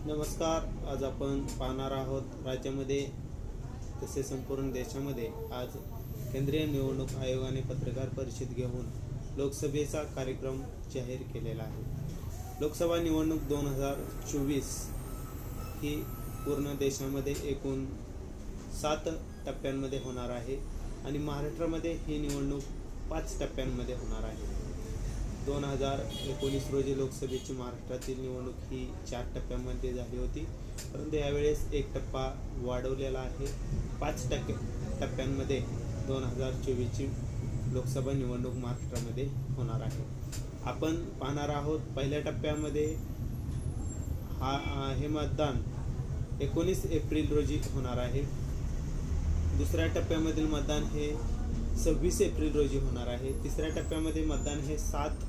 नमस्कार. आज आपण पाहणार आहोत राज्यामध्ये तसे संपूर्ण देशामध्ये आज केंद्रीय निवडणूक आयोगाने पत्रकार परिषद घेऊन लोकसभेचा कार्यक्रम जाहीर केलेला आहे. लोकसभा निवडणूक 2024 ही पूर्ण देशामध्ये एकूण 7 टप्प्यांमध्ये होणार आहे आणि महाराष्ट्रामध्ये ही निवडणूक 5 टप्प्यांमध्ये होणार आहे. 2019 रोजी लोकसभेची महाराष्ट्रातील निवडणूक ही 4 टप्प्यांमध्ये झाली होती, परंतु यावेळेस 1 टप्पा वाढवलेला आहे. 5 टप्प्यांमध्ये 2024ची लोकसभा निवडणूक महाराष्ट्रामध्ये होणार आहे. आपण पाहणार आहोत पहिल्या टप्प्यामध्ये हे मतदान 19 एप्रिल रोजी होणार आहे. दुसऱ्या टप्प्यामधील मतदान हे 26 एप्रिल रोजी होणार आहे. तिसऱ्या टप्प्यामध्ये मतदान हे 7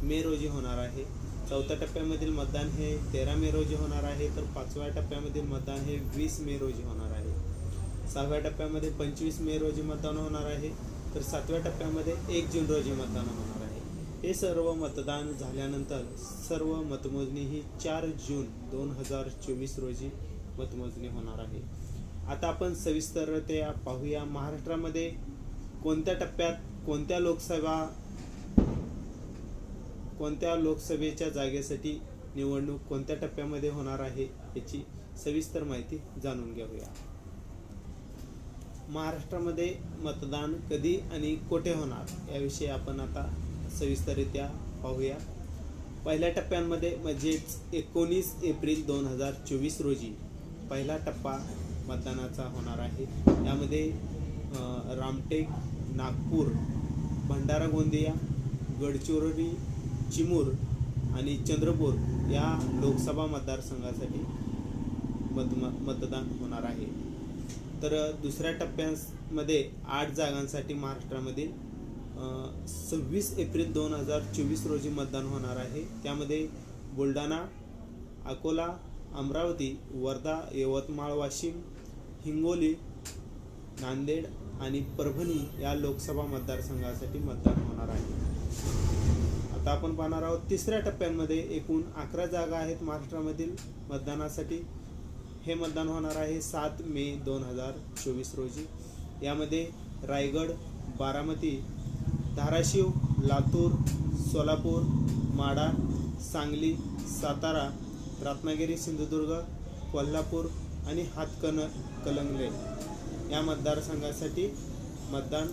मे रोजी होणार आहे. चौथ्या टप्प्यामधील मतदान हे 13 मे रोजी होणार आहे, तर 5व्या टप्प्यामधील मतदान हे 20 मे रोजी होणार आहे. 6व्या टप्प्यामध्ये 25 मे रोजी मतदान होणार आहे, तर 7व्या टप्प्यामध्ये 1 जून रोजी मतदान होणार आहे. हे सर्व मतदान झाल्यानंतर सर्व मतमोजणी ही 4 जून 2024 रोजी मतमोजणी होणार आहे. आता आपण सविस्तररित्या पाहूया महाराष्ट्रामध्ये कोणत्या टप्प्यात कोणत्या लोकसभेच्या जागेसाठी निवडणूक कोणत्या टप्प्यामध्ये होणार आहे याची सविस्तर माहिती जाणून घेऊया. महाराष्ट्रामध्ये मतदान कधी आणि कोठे होणार याविषयी आपण आता सविस्तररित्या पाहूया. पहिल्या टप्प्यांमध्ये म्हणजेच 19 एप्रिल 2024 रोजी पहिला टप्पा मतदानाचा होणार आहे. यामध्ये रामटेक, नागपूर, भंडारा गोंदिया, गडचिरोली, चिमूर आणि चंद्रपूर या लोकसभा मतदारसंघासाठी मतदान होणार आहे. तर दुसऱ्या टप्प्यामध्ये 8 जागांसाठी महाराष्ट्रामधील 26 एप्रिल 2024 रोजी मतदान होणार आहे. त्यामध्ये बुलढाणा, अकोला, अमरावती, वर्धा, यवतमाळ, वाशिम, हिंगोली, नांदेड आणि परभणी या लोकसभा मतदारसंघासाठी मतदान होणार आहे. आता आपण पाहणार आहोत तिसऱ्या टप्प्यांमध्ये एकूण 11 जागा आहेत महाराष्ट्रामधील मतदानासाठी. हे मतदान होणार आहे 7 मे 2024 रोजी. यामध्ये रायगड, बारामती, धाराशिव, लातूर, सोलापूर, माढा, सांगली, सातारा, रत्नागिरी, सिंधुदुर्ग, कोल्हापूर आणि हातकणंगले या मतदारसंघासाठी मतदान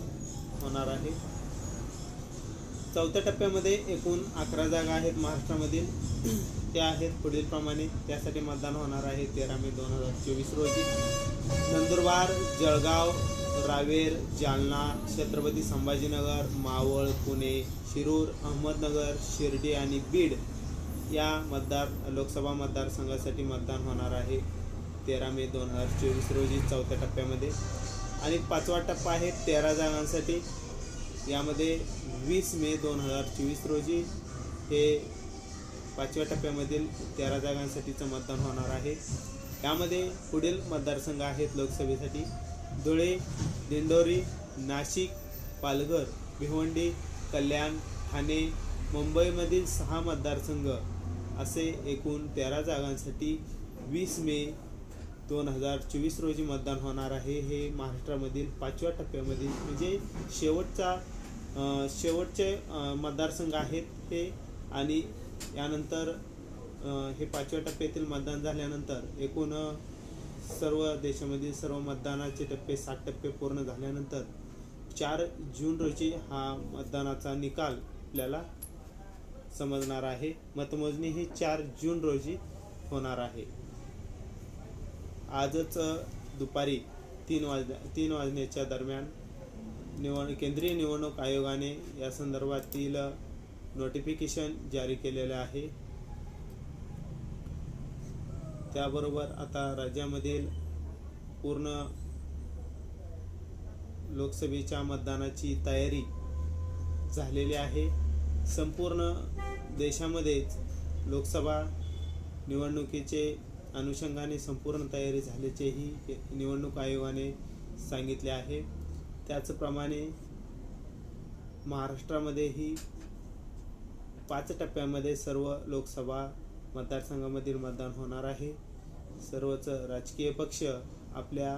होणार आहे. चौथ्या टप्प्यामध्ये एकूण 11 जागा आहेत महाराष्ट्रामधील. त्या आहेत पुढील प्रमाणे. त्यासाठी मतदान होणार आहे 13 मे 2024 रोजी. नंदुरबार, जळगाव, रावेर, जालना, छत्रपती संभाजीनगर, मावळ, पुणे, शिरूर, अहमदनगर, शिर्डी आणि बीड या लोकसभा मतदारसंघासाठी मतदान होणार आहे 13 मे 2024 रोजी चौथ्या टप्प्यामध्ये. आणि 5वा टप्पा आहे 13 जागांसाठी. यामध्ये 20 मे 2024 रोजी हे 5व्या टप्प्यामधील 13 जागांसाठीचं मतदान होणार आहे. यामध्ये पुढील मतदारसंघ आहेत लोकसभेसाठी: धुळे, दिंडोरी, नाशिक, पालघर, भिवंडी, कल्याण, ठाणे. मुंबईमधील 6 मतदारसंघ असे एकूण 13 जागांसाठी 20 मे 2024 रोजी मतदान होणार आहे. हे महाराष्ट्रामधील 5व्या टप्प्यामधील म्हणजे शेवटचे मतदारसंघ आहेत हे. आणि यानंतर हे 5व्या टप्प्यातील मतदान झाल्यानंतर एकूण सर्व देशामधील सर्व मतदानाचे टप्पे 7 टप्पे पूर्ण झाल्यानंतर 4 जून रोजी हा मतदानाचा निकाल आपल्याला समजणार आहे. मतमोजणी ही 4 जून रोजी होणार आहे. आजच दुपारी 3 वाजण्याच्या दरम्यान केंद्रीय निवडणूक आयोगाने या संदर्भातील नोटिफिकेशन जारी केलेले आहे. त्याबरोबर आता राज्यामधील पूर्ण लोकसभेच्या मतदानाची तयारी झालेली आहे. संपूर्ण देशामध्येच लोकसभा निवडणुकीचे अनुषंगाने संपूर्ण तयारी झाल्याचेही निवडणूक आयोगाने सांगितले आहे. त्याचप्रमाणे महाराष्ट्रामध्येही 5 टप्प्यामध्ये सर्व लोकसभा मतदारसंघामधील मतदान होणार आहे. सर्वच राजकीय पक्ष आपल्या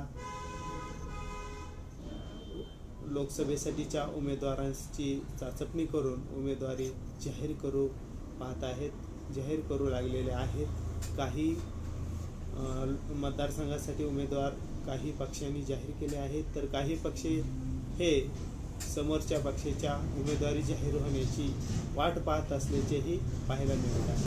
लोकसभेसाठीच्या उमेदवारांची चाचपणी करून उमेदवारी जाहीर करू लागलेले आहेत. काही मतदारसंघासाठी उमेदवार काही पक्षांनी जाहीर केले आहेत, तर काही पक्ष हे समोरच्या पक्षाच्या उमेदवारी जाहीर होण्याची वाट पाहत असल्याचेही पाहायला मिळत आहे.